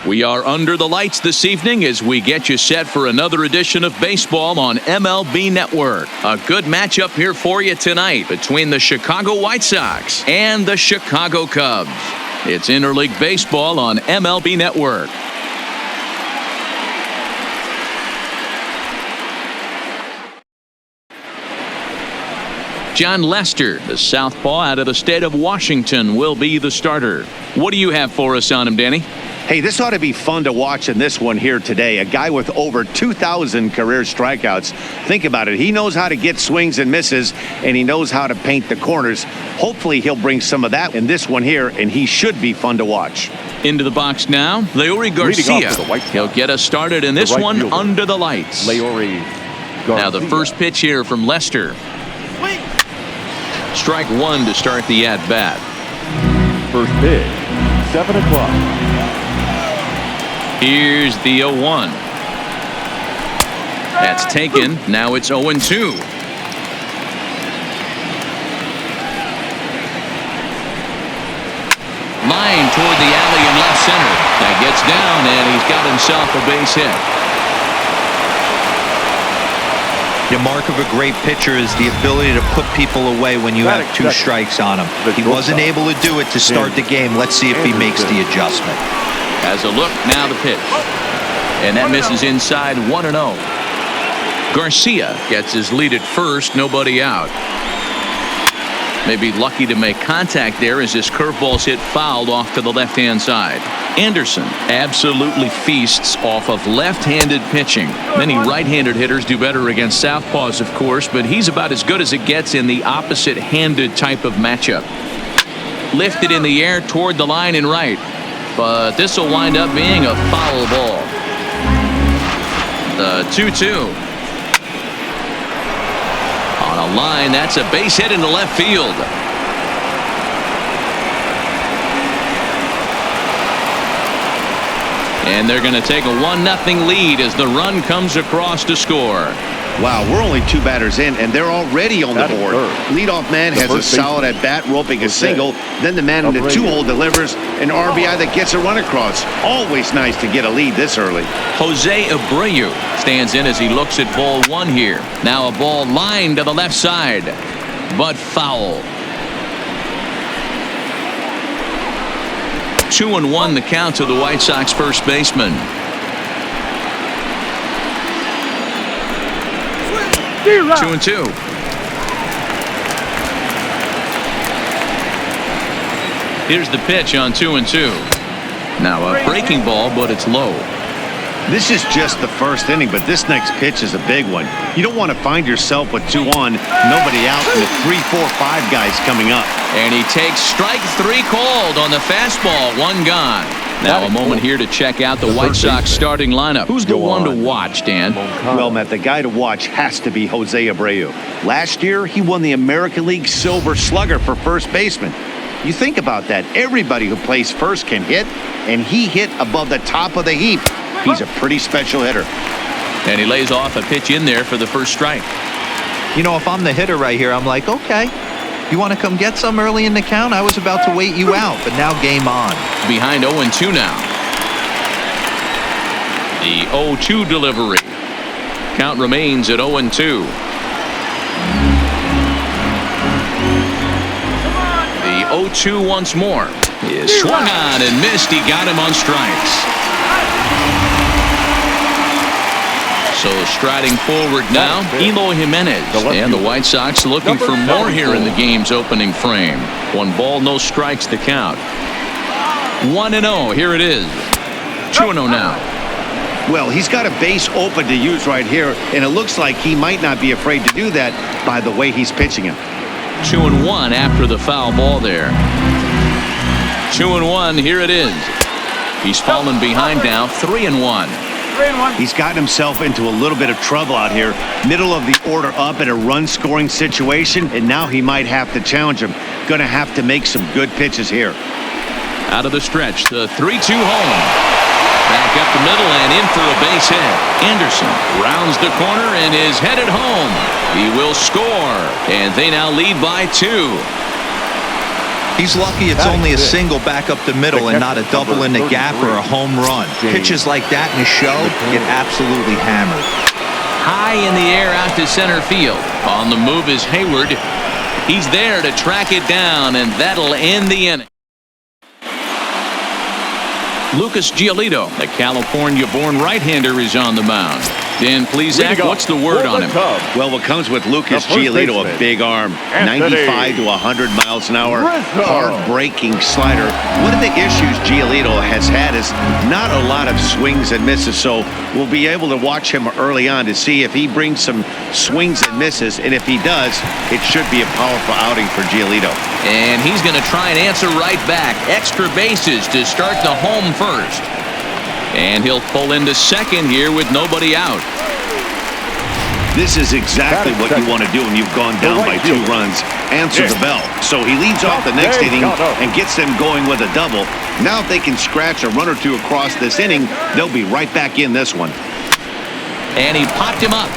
We are under the lights this evening as we get you set for another edition of baseball on MLB Network. A good matchup here for you tonight between the Chicago White Sox and the Chicago Cubs. It's interleague baseball on MLB Network. Jon Lester, the southpaw out of the state of Washington, will be the starter. What do you have for us on him, Danny? Hey, this ought to be fun to watch in this one here today. A guy with over 2,000 career strikeouts. Think about it. He knows how to get swings and misses, and he knows how to paint the corners. Hopefully, he'll bring some of that in this one here, and he should be fun to watch. Into the box now, Leury Garcia. He'll get us started in this one fielder. Under the lights. Leury Garcia. Now the first pitch here from Lester. Strike one to start the at-bat. First pitch, 7 o'clock. Here's the 0-1. That's taken. Now it's 0-2. Line toward the alley in left center. That gets down, and he's got himself a base hit. The mark of a great pitcher is the ability to put people away when you have 2 strikes on him. He wasn't able to do it to start the game. Let's see if he makes the adjustment. Has a look, now the pitch. And that misses inside 1-0. Garcia gets his lead at first, nobody out. Maybe lucky to make contact there as his curveball's hit fouled off to the left-hand side. Anderson absolutely feasts off of left-handed pitching. Many right-handed hitters do better against southpaws, of course, but he's about as good as it gets in the opposite-handed type of matchup. Lifted in the air toward the line and right. But this will wind up being a foul ball. The 2-2. On a line, that's a base hit into left field. And they're going to take a 1-0 lead as the run comes across to score. Wow, we're only 2 batters in, and they're already on the board. Leadoff man has a solid at-bat, roping a single. Then the man in the 2-hole delivers an RBI that gets a run across. Always nice to get a lead this early. Jose Abreu stands in as he looks at ball 1 here. Now a ball lined to the left side, but foul. 2-1 the count to the White Sox first baseman. 2-2. Here's the pitch on 2-2. Now a breaking ball, but it's low. This is just the first inning, but this next pitch is a big one. You don't want to find yourself with 2 on, nobody out, and the 3, 4, 5 guys coming up. And he takes strike 3 called on the fastball. 1 gone. Now a moment here to check out the White Sox starting lineup. Who's the one to watch, Dan? Well, Matt, the guy to watch has to be Jose Abreu. Last year, he won the American League Silver Slugger for first baseman. You think about that. Everybody who plays first can hit, and he hit above the top of the heap. He's a pretty special hitter. And he lays off a pitch in there for the first strike. You know, if I'm the hitter right here, I'm like, okay, you want to come get some early in the count? I was about to wait you out, but now game on. Behind 0-2 now. The 0-2 delivery. Count remains at 0-2. The 0-2 once more. Is swung on and missed. He got him on strikes. So striding forward now, Eloy Jimenez, and the White Sox looking for more here in the game's opening frame. 1 ball, no strikes to count. 1-0, here it is. 2-0 now. Well, he's got a base open to use right here, and it looks like he might not be afraid to do that by the way he's pitching him. 2-1 after the foul ball there. 2-1, here it is. He's fallen behind now, 3-1. He's gotten himself into a little bit of trouble out here. Middle of the order up in a run-scoring situation, and now he might have to challenge him. Going to have to make some good pitches here. Out of the stretch, the 3-2 home. Back up the middle and in for a base hit. Anderson rounds the corner and is headed home. He will score, and they now lead by 2. He's lucky it's only a single back up the middle and not a double in the gap or a home run. Pitches like that in the show get absolutely hammered. High in the air out to center field. On the move is Hayward. He's there to track it down, and that'll end the inning. Lucas Giolito, the California-born right-hander, is on the mound. Dan Plesac, what's the word on him? Well, what comes with Lucas Giolito, a big arm, 95 to 100 miles an hour, hard-breaking slider. One of the issues Giolito has had is not a lot of swings and misses, so we'll be able to watch him early on to see if he brings some swings and misses, and if he does, it should be a powerful outing for Giolito. And he's going to try and answer right back. Extra bases to start the home first. And he'll pull into second here with nobody out. This is exactly what you want to do when you've gone down by 2 runs. Answer the bell. So he leads off the next inning and gets them going with a double. Now if they can scratch a run or two across this inning, they'll be right back in this one. And he popped him up.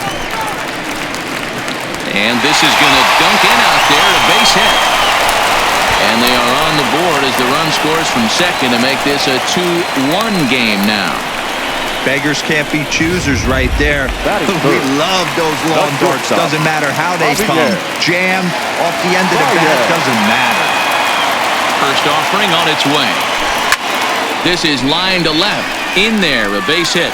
And this is going to dunk in out there, a base hit. And they are on the board as the run scores from second to make this a 2-1 game now. Beggars can't be choosers right there. We love those long darts. Doesn't matter how they come. Jammed off the end of the bat, doesn't matter. First offering on its way. This is line to left. In there, a base hit.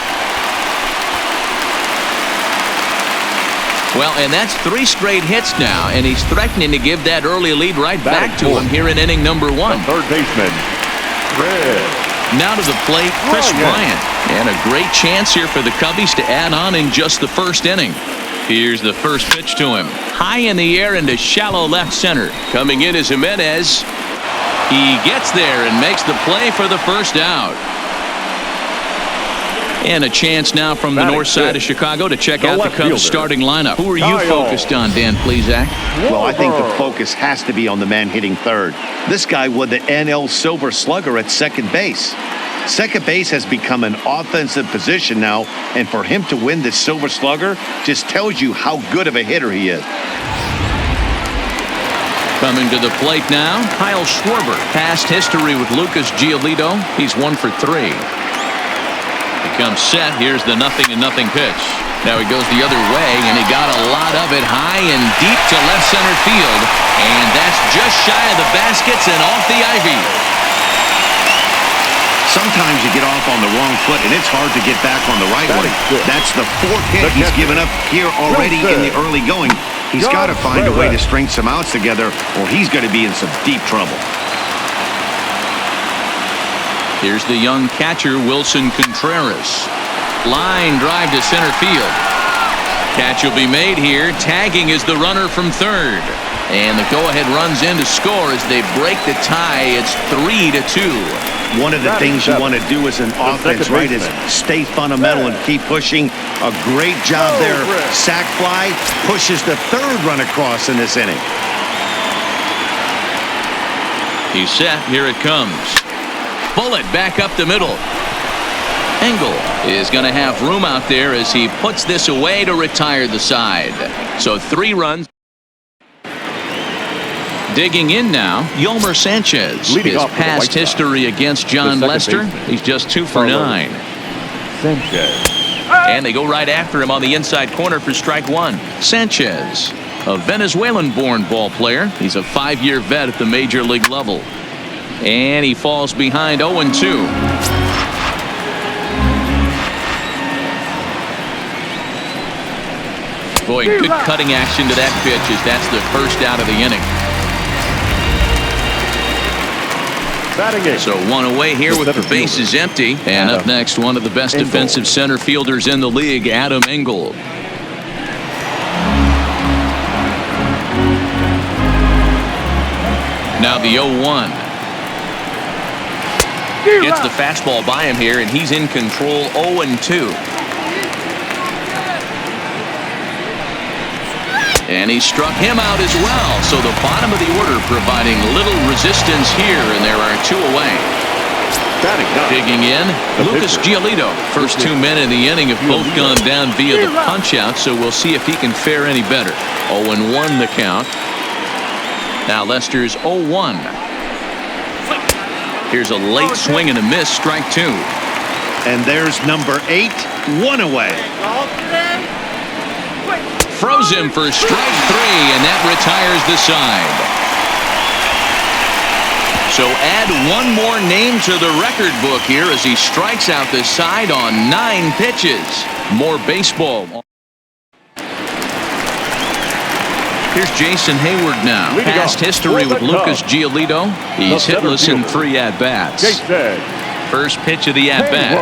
Well, and that's 3 straight hits now, and he's threatening to give that early lead right back to him here in inning number 1. Third baseman, Chris. Now to the plate, Chris Bryant. And a great chance here for the Cubbies to add on in just the first inning. Here's the first pitch to him. High in the air into shallow left center. Coming in is Jimenez. He gets there and makes the play for the first out. And a chance now from the north side of Chicago to check out the Cubs starting lineup. Who are you focused on, Dan Plesac? Well, I think the focus has to be on the man hitting third. This guy won the NL Silver Slugger at second base. Second base has become an offensive position now, and for him to win the Silver Slugger just tells you how good of a hitter he is. Coming to the plate now, Kyle Schwarber. Past history with Lucas Giolito. He's 1 for 3. Comes set. Here's the 0-0 pitch. Now he goes the other way, and he got a lot of it high and deep to left center field. And that's just shy of the baskets and off the ivy. Sometimes you get off on the wrong foot, and it's hard to get back on the right one. That's the 4th hit he's given up here already in the early going. He's got to find a way to string some outs together, or he's going to be in some deep trouble. Here's the young catcher, Wilson Contreras. Line drive to center field. Catch will be made here. Tagging is the runner from third. And the go-ahead runs in to score as they break the tie. It's 3-2. One of the things you want to do as an offense, right, is stay fundamental and keep pushing. A great job there. Sac fly pushes the third run across in this inning. He's set. Here it comes. Bullet back up the middle. Engel is going to have room out there as he puts this away to retire the side. So 3 runs. Digging in now, Yolmer Sanchez. His past history against John Lester. He's just 2 for 9. Sanchez. And they go right after him on the inside corner for strike 1. Sanchez, a Venezuelan-born ball player. He's a 5-year vet at the major league level. And he falls behind 0-2. Boy, good cutting action to that pitch as that's the first out of the inning. So 1 away here with the bases empty. And up next, one of the best defensive center fielders in the league, Adam Engel. Now the 0-1. Gets the fastball by him here, and he's in control. 0-2. And he struck him out as well. So the bottom of the order providing little resistance here, and there are 2 away. Digging in, Lucas Giolito. First 2 men in the inning have both gone down via the punch-out, so we'll see if he can fare any better. 0-1 the count. Now Lester's 0-1. Here's a late swing and a miss, strike 2. And there's number 8, 1 away. Froze him for strike 3, and that retires the side. So add one more name to the record book here as he strikes out the side on 9 pitches. More baseball. Here's Jason Hayward now. Past history with Lucas Giolito. He's hitless in 3 at-bats. First pitch of the at-bat.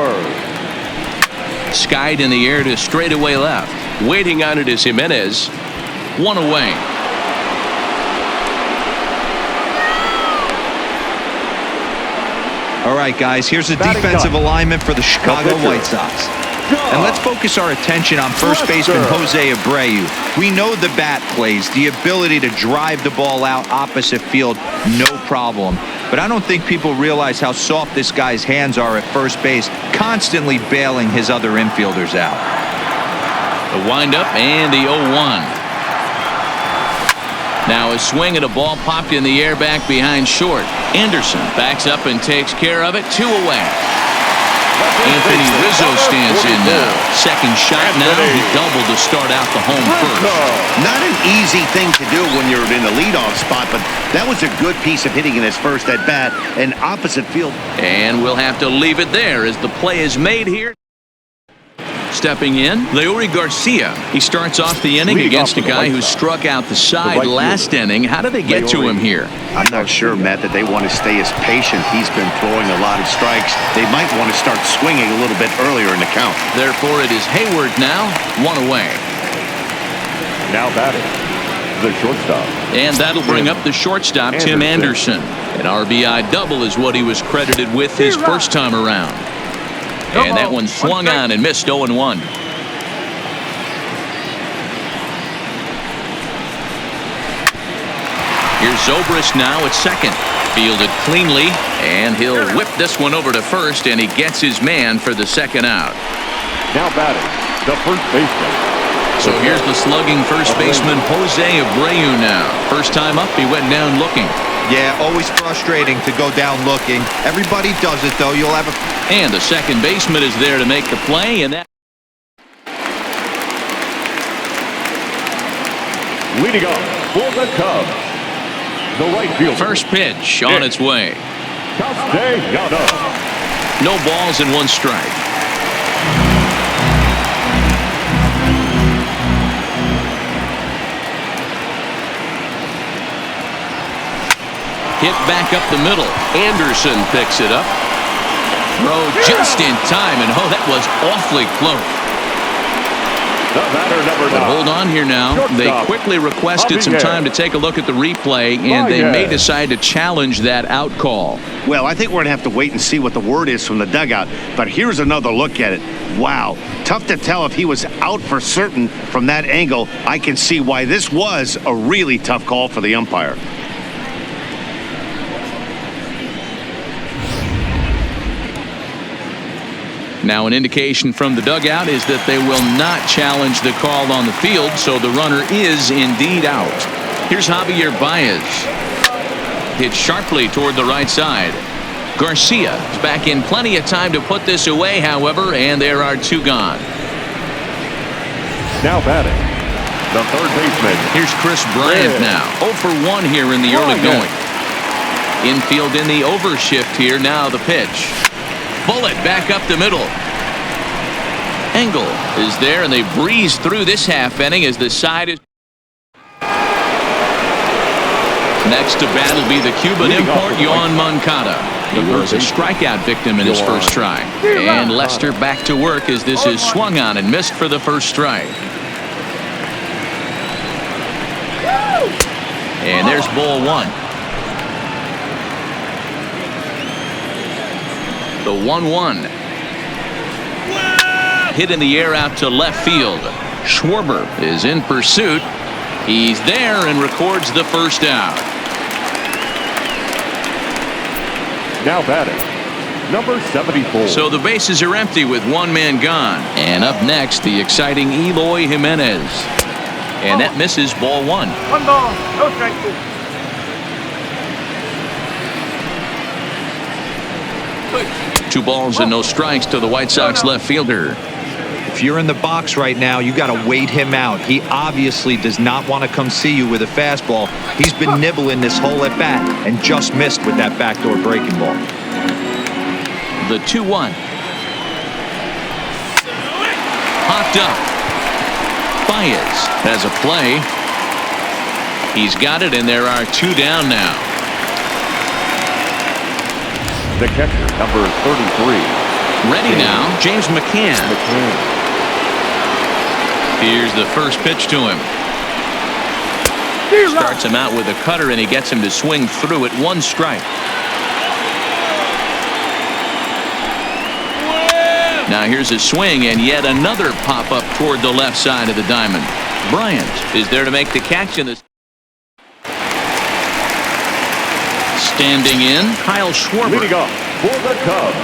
Skied in the air to straightaway left. Waiting on it is Jimenez. 1 away. All right, guys, here's the defensive alignment for the Chicago White Sox. And let's focus our attention on first baseman Jose Abreu. We know the bat plays, the ability to drive the ball out opposite field, no problem. But I don't think people realize how soft this guy's hands are at first base, constantly bailing his other infielders out. The windup and the 0-1. Now a swing at a ball popped in the air back behind short. Anderson backs up and takes care of it. 2 away. Anthony Rizzo stands in now. Second shot now. He doubled to start out the home first. Not an easy thing to do when you're in the leadoff spot, but that was a good piece of hitting in his first at bat and opposite field. And we'll have to leave it there as the play is made here. Stepping in, Leury Garcia. He starts off the inning against a guy who struck out the side last inning. How did they get to him here? I'm not sure, Matt, that they want to stay as patient. He's been throwing a lot of strikes. They might want to start swinging a little bit earlier in the count. Therefore, it is Hayward now, 1 away. Now batting, the shortstop. And that'll bring up the shortstop, Tim Anderson. An RBI double is what he was credited with his first time around. And that one swung on and missed 0-1. Here's Zobrist now at second. Fielded cleanly, and he'll whip this one over to first, and he gets his man for the second out. Now batting, the first baseman. So here's the slugging first baseman, Jose Abreu now. First time up, he went down looking. Yeah, always frustrating to go down looking. Everybody does it, though. You'll have a... And the second baseman is there to make the play, and that... Leading off for the Cubs, the right fielder. First pitch on its way. Castellanos. No balls and 1 strike. Hit back up the middle. Anderson picks it up. Throw just in time, and oh, that was awfully close. But hold on here now. They quickly requested some time to take a look at the replay, and they may decide to challenge that out call. Well, I think we're going to have to wait and see what the word is from the dugout. But here's another look at it. Wow. Tough to tell if he was out for certain from that angle. I can see why this was a really tough call for the umpire. Now an indication from the dugout is that they will not challenge the call on the field, so the runner is indeed out. Here's Javier Baez. Hit sharply toward the right side. Garcia is back in plenty of time to put this away, however, and there are 2 gone. Now batting, the third baseman. Here's Chris Bryant now. 0 for 1 here in the early going. Infield in the overshift here. Now the pitch. Bullet back up the middle. Engel is there, and they breeze through this half inning as the side is. Next to bat will be the Cuban import, Yoan Moncada. He was a strikeout victim in his first try. And Lester back to work as this is swung on and missed for the first strike. And there's ball 1. The 1-1. Hit in the air out to left field. Schwarber is in pursuit. He's there and records the first out. Now batting, number 74. So the bases are empty with 1 man gone. And up next, the exciting Eloy Jimenez. And that misses ball 1. 1 ball, no strike. 2 balls and no strikes to the White Sox left fielder. If you're in the box right now, you got to wait him out. He obviously does not want to come see you with a fastball. He's been nibbling this whole at bat and just missed with that backdoor breaking ball. The 2-1. Popped up. Baez has a play. He's got it, and there are 2 down now. The catcher, number 33. Ready now, James McCann. Here's the first pitch to him. Starts him out with a cutter, and he gets him to swing through it. 1 strike. Now here's a swing, and yet another pop-up toward the left side of the diamond. Bryant is there to make the catch in this. Standing in, Kyle Schwarber. Leading off for the Cubs.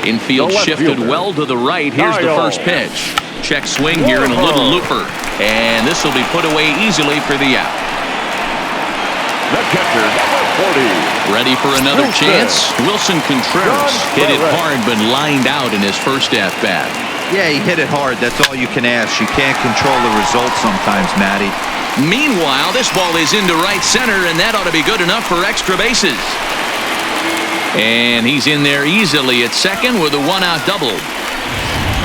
Infield shifted well to the right. Here's the first pitch. Check swing here and a little looper. And this will be put away easily for the out. The catcher, number 40. Ready for another chance? Wilson Contreras hit it hard but lined out in his first at-bat. Yeah, he hit it hard. That's all you can ask. You can't control the results sometimes, Matty. Meanwhile, this ball is into right center, and that ought to be good enough for extra bases. And he's in there easily at second with a 1-out double.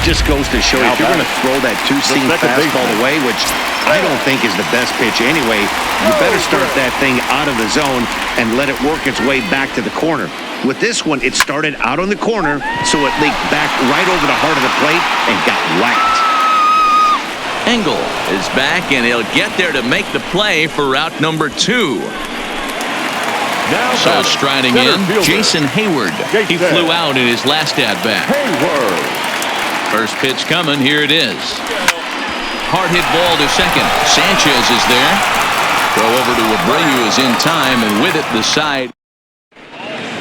Just goes to show you, if you're going to throw that 2-seam fastball away, which I don't think is the best pitch anyway, you better start that thing out of the zone and let it work its way back to the corner. With this one, it started out on the corner, so it leaked back right over the heart of the plate and got whacked. Engel is back, and he'll get there to make the play for route number 2. So striding in, Jason Hayward. He flew out in his last at-bat. First pitch coming. Here it is. Hard hit ball to second. Sanchez is there. Throw over to Abreu is in time, and with it the side.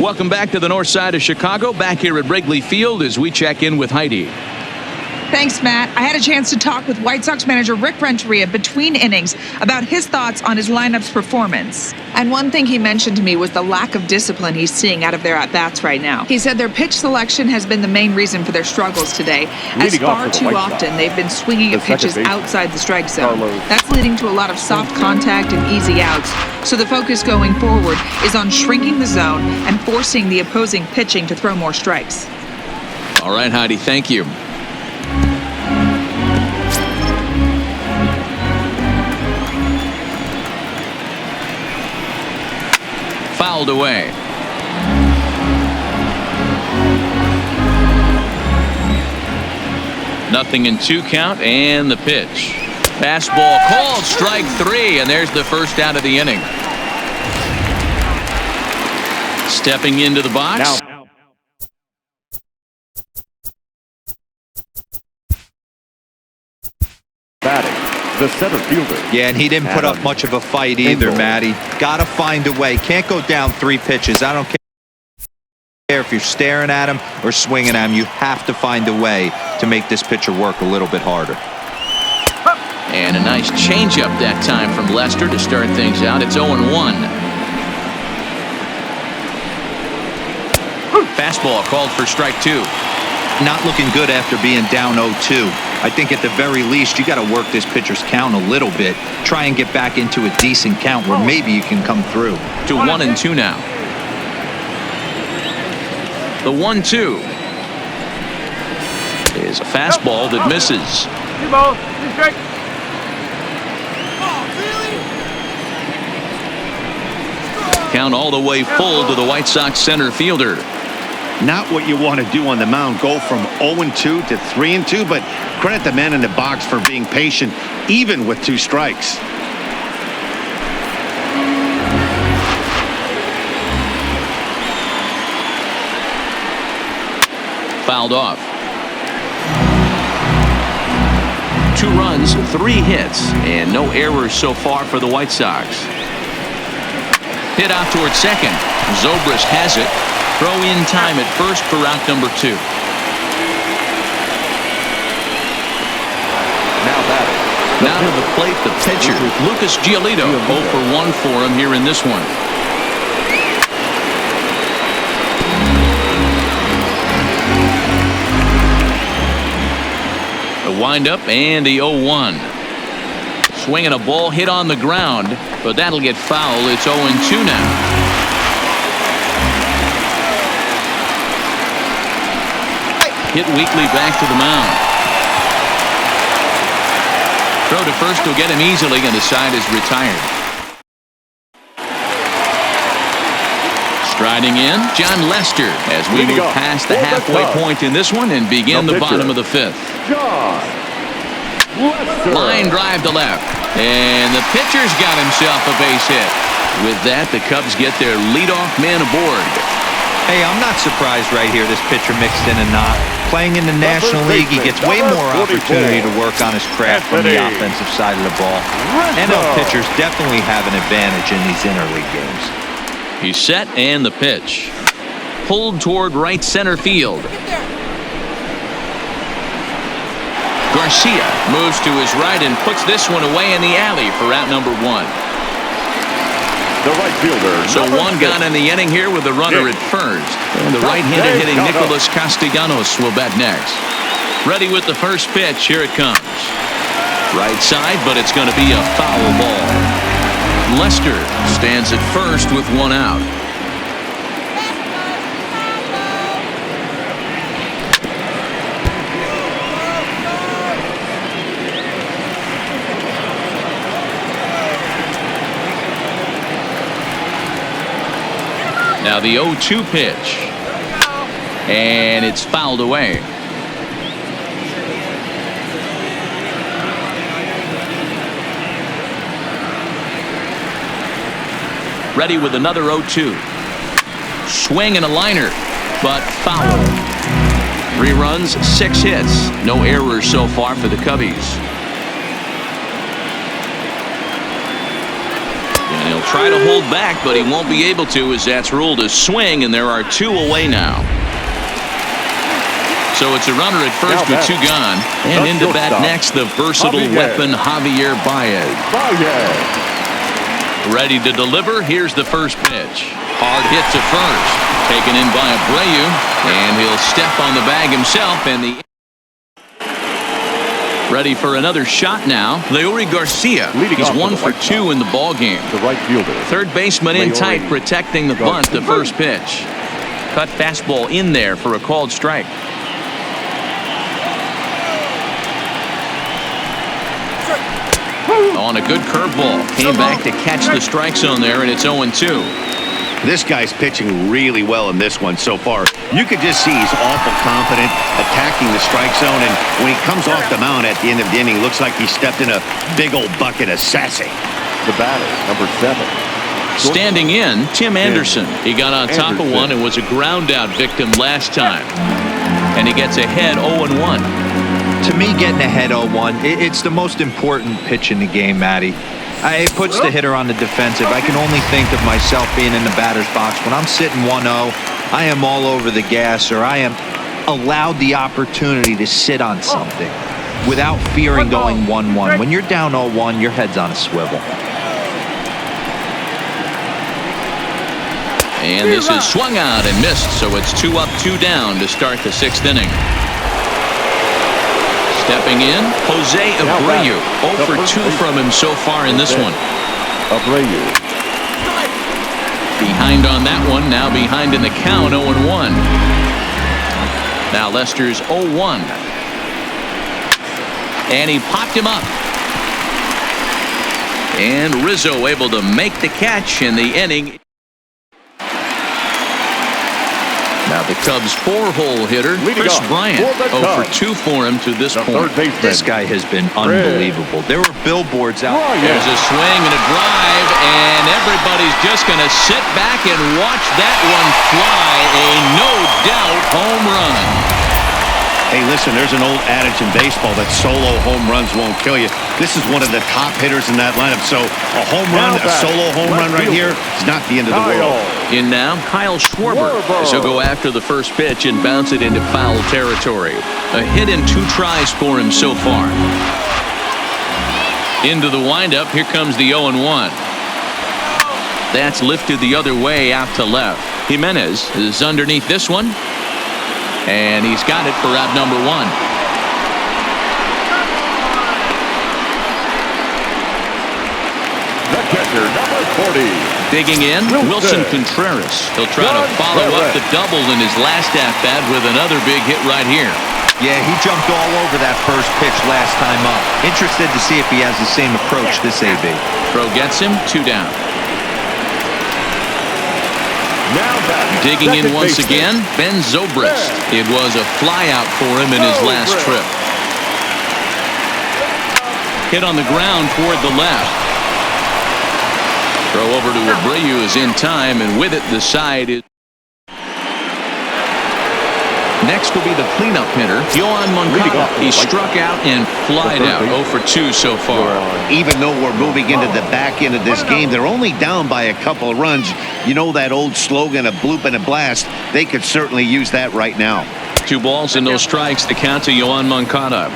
Welcome back to the north side of Chicago. Back here at Wrigley Field as we check in with Heidi. Thanks, Matt. I had a chance to talk with White Sox manager Rick Renteria between innings about his thoughts on his lineup's performance. And one thing he mentioned to me was the lack of discipline he's seeing out of their at-bats right now. He said their pitch selection has been the main reason for their struggles today, as far too often they've been swinging at pitches outside the strike zone. That's leading to a lot of soft contact and easy outs. So the focus going forward is on shrinking the zone and forcing the opposing pitching to throw more strikes. All right, Heidi, thank you. Fouled away. Nothing in 2 count, and the pitch. Fastball called, strike 3, and there's the first out of the inning. Stepping into the box. Now. Batting, the center fielder. Yeah, and he didn't put up much of a fight either, Matty. Got to find a way. Can't go down 3 pitches. I don't care if you're staring at him or swinging at him. You have to find a way to make this pitcher work a little bit harder. And a nice changeup that time from Lester to start things out. It's 0-1. Fastball called for strike 2. Not looking good after being down 0-2. I think at the very least you got to work this pitcher's count a little bit. Try and get back into a decent count where maybe you can come through. To 1-2 now. The 1-2 is a fastball that misses. Count all the way full to the White Sox center fielder. Not what you want to do on the mound, go from 0-2 to 3-2, but credit the man in the box for being patient, even with 2 strikes. Fouled off. 2 runs, 3 hits, and no errors so far for the White Sox. Hit out towards second. Zobrist has it. Throw in time at first for route number 2. Now to the plate, the pitcher, Lucas Giolito. 0 for 1 for him here in this one. windup and the 0-1. Swinging a ball hit on the ground, but that'll get foul. It's 0-2 now. Hit weakly back to the mound. Throw to first will get him easily, and the side is retired. Striding in, John Lester, as we move past the halfway point in this one and begin the bottom of the fifth. John Lester. Line drive to left, and the pitcher's got himself a base hit. With that, the Cubs get their leadoff man aboard. Hey, I'm not surprised right here this pitcher mixed in a knot. Playing in the National League, he gets way more opportunity to work on his craft from the offensive side of the ball. NL pitchers definitely have an advantage in these interleague games. He's set, and the pitch. Pulled toward right center field. Garcia moves to his right and puts this one away in the alley for out number 1. The right fielder. So one gone in the inning here with the runner at first. And the right-handed hitting Nicholas Castellanos will bat next. Ready with the first pitch. Here it comes. Right side, but it's going to be a foul ball. Lester stands at first with 1 out. Now the 0-2 pitch, and it's fouled away. Ready with another 0-2. Swing and a liner, but foul. 3 runs, 6 hits, no errors so far for the Cubbies. He'll try to hold back, but he won't be able to, as that's ruled a swing, and there are 2 away now. So it's a runner at first with 2 gone, and into bat next, the versatile weapon Javier Baez. Ready to deliver. Here's the first pitch. Hard hit to first, taken in by Abreu, and he'll step on the bag himself, and the ready for another shot now. Leury Garcia. He's 1 for 2 in the ball game. The right fielder. Third baseman in tight, protecting the bunt. The first pitch. Cut fastball in there for a called strike. On a good curveball. Came back to catch the strike zone there, and it's 0-2. This guy's pitching really well in this one so far. You could just see he's awful confident attacking the strike zone, and when he comes off the mound at the end of the inning, looks like he stepped in a big old bucket of sassy. The batter, number 7. Standing in, Tim Anderson. He got on top of one and was a ground out victim last time. And he gets ahead 0-1. To me, getting ahead 0-1, it's the most important pitch in the game, Matty. It puts the hitter on the defensive. I can only think of myself being in the batter's box. When I'm sitting 1-0, I am all over the gas, or I am allowed the opportunity to sit on something without fearing going 1-1. When you're down 0-1, your head's on a swivel. And this is swung out and missed, so it's 2 up, 2 down to start the 6th inning. Stepping in, Jose Abreu. 0 for 2 from him so far in this one. Abreu. Behind on that one, now behind in the count, 0-1. Now Lester's 0-1. And he popped him up. And Rizzo able to make the catch in the inning. Now the Cubs' 4-hole hitter, Chris Bryant, 0 for 2 for him to this point. This guy has been unbelievable. There were billboards out. There's a swing and a drive, and everybody's just going to sit back and watch that one fly. A no-doubt home run. Hey, listen, there's an old adage in baseball that solo home runs won't kill you. This is one of the top hitters in that lineup. So a home run, a solo home run right here is not the end of the world. In now, Kyle Schwarber. As he'll go after the first pitch and bounce it into foul territory. A hit in 2 tries for him so far. Into the windup. Here comes the 0-1. That's lifted the other way out to left. Jimenez is underneath this one. And he's got it for out number 1. Catcher number 40. Digging in, Wilson Contreras. He'll try to follow up the double in his last at-bat with another big hit right here. Yeah, he jumped all over that first pitch last time up. Interested to see if he has the same approach this AB. Throw gets him, 2 down. Now batting, Digging in second once baseman. again, Ben Zobrist. It was a flyout for him in his last trip. Hit on the ground toward the left. Throw over to Abreu is in time, and with it, the side is. Next will be the cleanup hitter, Yoan Moncada. He struck out and flied out, 0 for 2 so far. Even though we're moving into the back end of this game, they're only down by a couple of runs. You know that old slogan, a bloop and a blast. They could certainly use that right now. 2 balls and no strikes, the count to Yoan Moncada.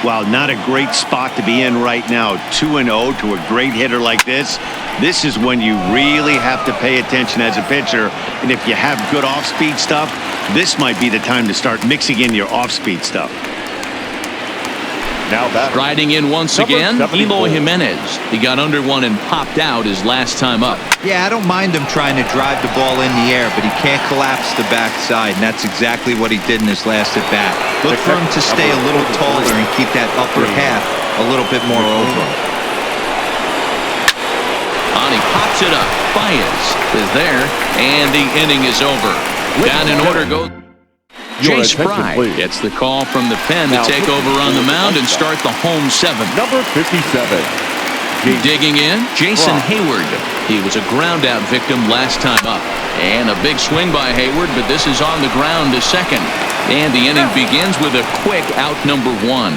Well, not a great spot to be in right now. 2-0 to a great hitter like this. This is when you really have to pay attention as a pitcher. And if you have good off-speed stuff, this might be the time to start mixing in your off-speed stuff. Now batting, Riding in once Number again, 74. Eloy Jimenez. He got under one and popped out his last time up. Yeah, I don't mind him trying to drive the ball in the air, but he can't collapse the backside, and that's exactly what he did in his last at-bat. Look for him to stay a little taller and keep that upper half a little bit more over. On he pops it up. Baez is there, and the inning is over. Down in order goes Your Jace attention, Fry. please. Gets the call from the pen to Now, take over on the mound and start the home 7th. number 57. Digging in, Jason Fry. Hayward. He was a ground out victim last time up. And a big swing by Hayward, but this is on the ground to second. And the inning begins with a quick out number 1.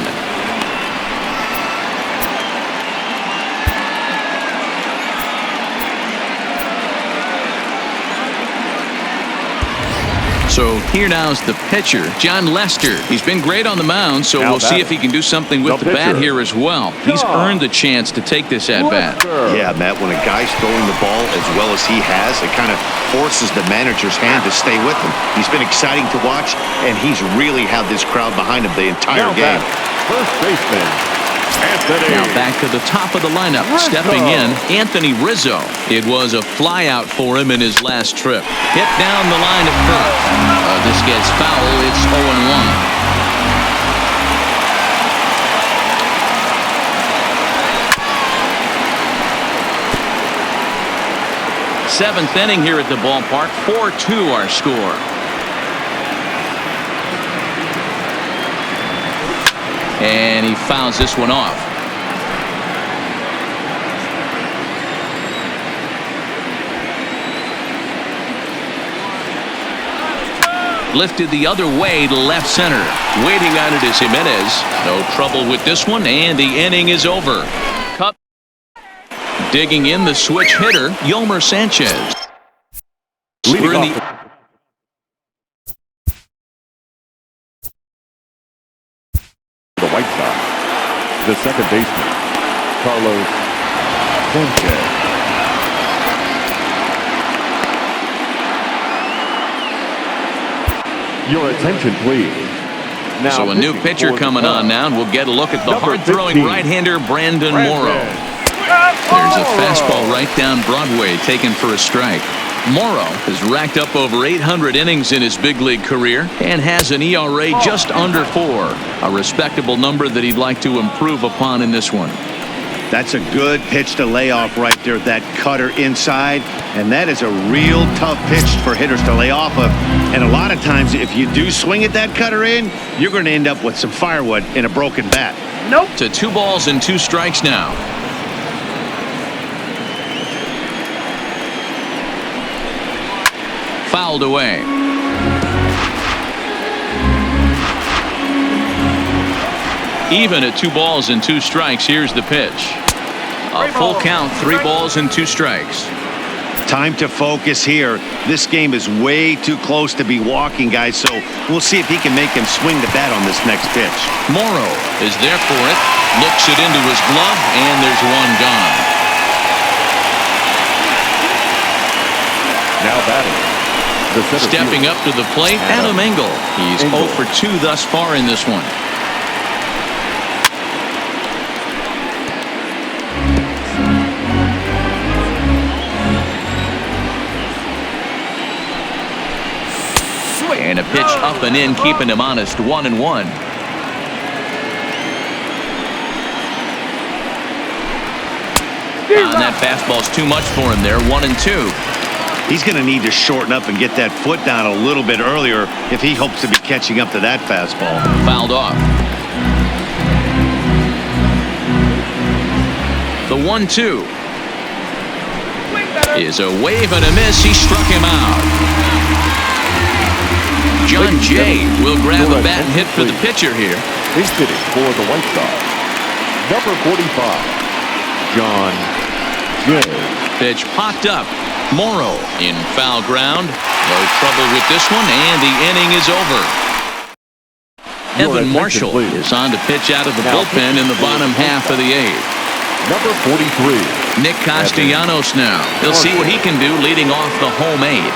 So here now is the pitcher, John Lester. He's been great on the mound, so Now we'll see batting. if he can do something with The the bat pitcher, here as well. He's John earned the chance to take this at-bat. Lester. Yeah, Matt, when a guy's throwing the ball as well as he has, it kind of forces the manager's hand to stay with him. He's been exciting to watch, and he's really had this crowd behind him the entire Now game. batting, first baseman, Anthony. Now back to the top of the lineup, Rizzo. stepping in, Anthony Rizzo. It was a flyout for him in his last trip. Hit down the line at first. This gets foul. It's 0-1. Seventh inning here at the ballpark. 4-2 our score. And he fouls this one off. Lifted the other way to left center. Waiting on it is Jimenez. No trouble with this one, and the inning is over. Cup. Digging in the switch hitter, Yomer Sanchez. Leading We're in off the the White Sox, the second baseman, Carlos Sanchez. Your attention, please. Now So a new pitching pitcher for the coming Cubs, on now, and we'll get a look at the Number hard-throwing 15, right-hander Brandon Morrow. There's a fastball right down Broadway taken for a strike. Morrow has racked up over 800 innings in his big league career and has an ERA just under 4, a respectable number that he'd like to improve upon in this one. That's a good pitch to lay off right there, that cutter inside, and that is a real tough pitch for hitters to lay off of. And a lot of times, if you do swing at that cutter in, you're going to end up with some firewood in a broken bat. Nope. To 2 balls and 2 strikes now. Fouled away. Even at 2 balls and 2 strikes, here's the pitch. A full count, 3 balls and 2 strikes. Time to focus here. This game is way too close to be walking, guys, so we'll see if he can make him swing the bat on this next pitch. Morrow is there for it, looks it into his glove, and there's one gone. now batting. The center Stepping fielder, up to the plate, Adam Engel. He's 0 for 2 thus far in this one. pitch up and in, keeping him honest. 1-1. And that fastball's too much for him there. 1-2. He's going to need to shorten up and get that foot down a little bit earlier if he hopes to be catching up to that fastball. Fouled off. The 1-2 is a wave and a miss. He struck him out. John Jay will grab a bat and hit for the pitcher here. He's hitting for the White Sox. Number 45, John Jay. Pitch popped up. Morrow in foul ground. No trouble with this one, and the inning is over. Evan Marshall is on to pitch out of the bullpen in the bottom half of the eighth. Number 43, Nick Castellanos now. He'll see what he can do leading off the home eighth.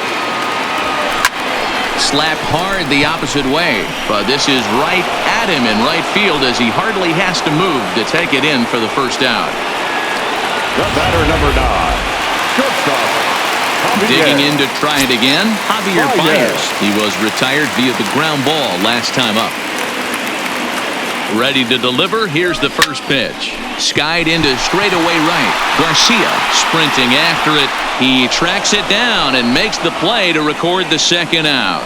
Slapped hard the opposite way, but this is right at him in right field as he hardly has to move to take it in for the first out. the batter number 9, shortstop. Digging in to try it again, Javier Baez. He was retired via the ground ball last time up. Ready to deliver. Here's the first pitch. Skied into straightaway right. Garcia sprinting after it. He tracks it down and makes the play to record the second out.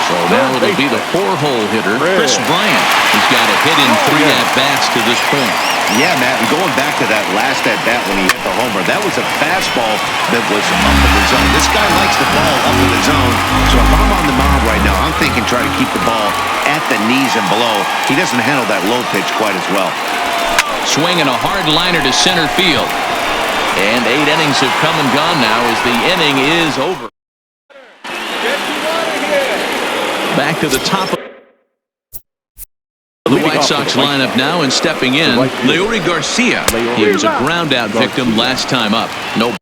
So now it'll be the 4-hole hitter, Chris Bryant. He's got a hit in 3 at-bats to this point. Yeah, Matt, and going back to that last at-bat when he hit the homer, that was a fastball that was up in the zone. This guy likes the ball up in the zone, so if I'm on the mound right now, I'm thinking try to keep the ball at the knees and below. He doesn't handle that low pitch quite as well. Swinging a hard liner to center field. And 8 innings have come and gone now as the inning is over. Back to the top of the White Sox lineup now, and stepping in, Leury Garcia. He was a ground out victim last time up. No.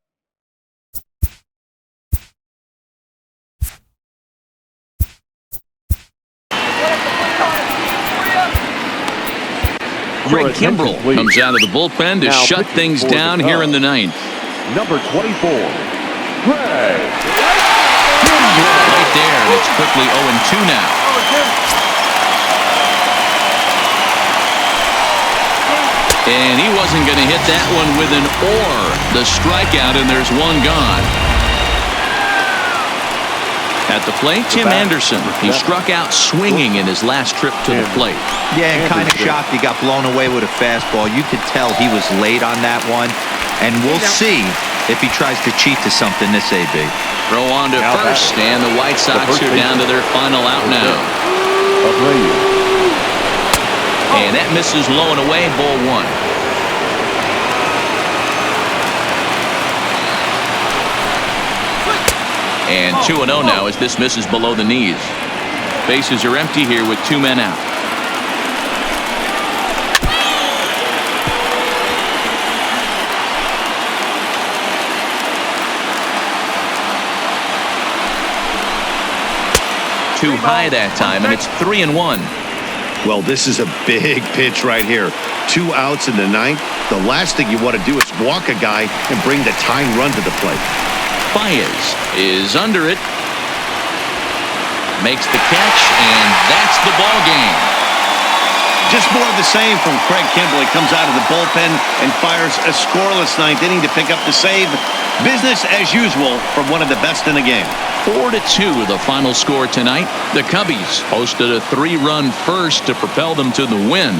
Craig Kimbrell comes out of the bullpen to shut things down here in the 9th. Number 24, Craig. Right there, and it's quickly 0-2 now. And he wasn't going to hit that one with an or. The strikeout, and there's one gone. At the plate, Tim Anderson. He struck out swinging in his last trip to the plate. Yeah, and kind of shocked he got blown away with a fastball. You could tell he was late on that one. And we'll see if he tries to cheat to something this AB. Throw on to first, and the White Sox are down to their final out now. And that misses low and away, ball 1. And 2-0 now as this misses below the knees. Bases are empty here with 2 men out. Too high that time, and it's 3-1. Well, this is a big pitch right here. 2 outs in the 9th. The last thing you want to do is walk a guy and bring the tying run to the plate. Baez is under it. Makes the catch, and that's the ball game. Just more of the same from Craig Kimbrell. He comes out of the bullpen and fires a scoreless 9th inning to pick up the save. Business as usual from one of the best in the game. 4-2 the final score tonight. The Cubbies hosted a 3-run first to propel them to the win.